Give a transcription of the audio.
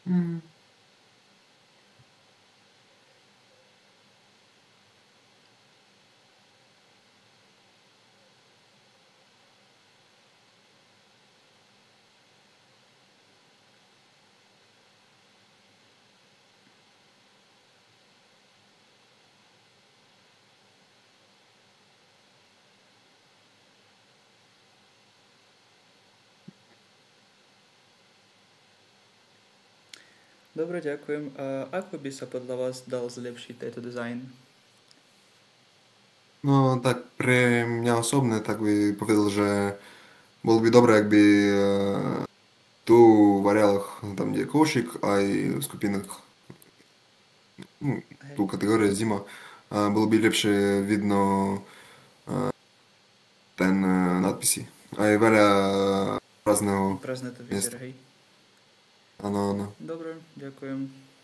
М. Dobre, ďakujem. A ako by sa podľa vás dal zlepšiť tento dizajn? No tak pre mňa osobne tak by povedal, že bolo by dobré, ak by tu v areáloch, tam kde je kошик, aj v skupinách, ну, Hej, tu kategória zima, bolo by lepšie vidno ten nadpisy. Aj veľa prázdneho prázdne to miesta. vyzerá, hej. Áno, áno. Dobre, ďakujem.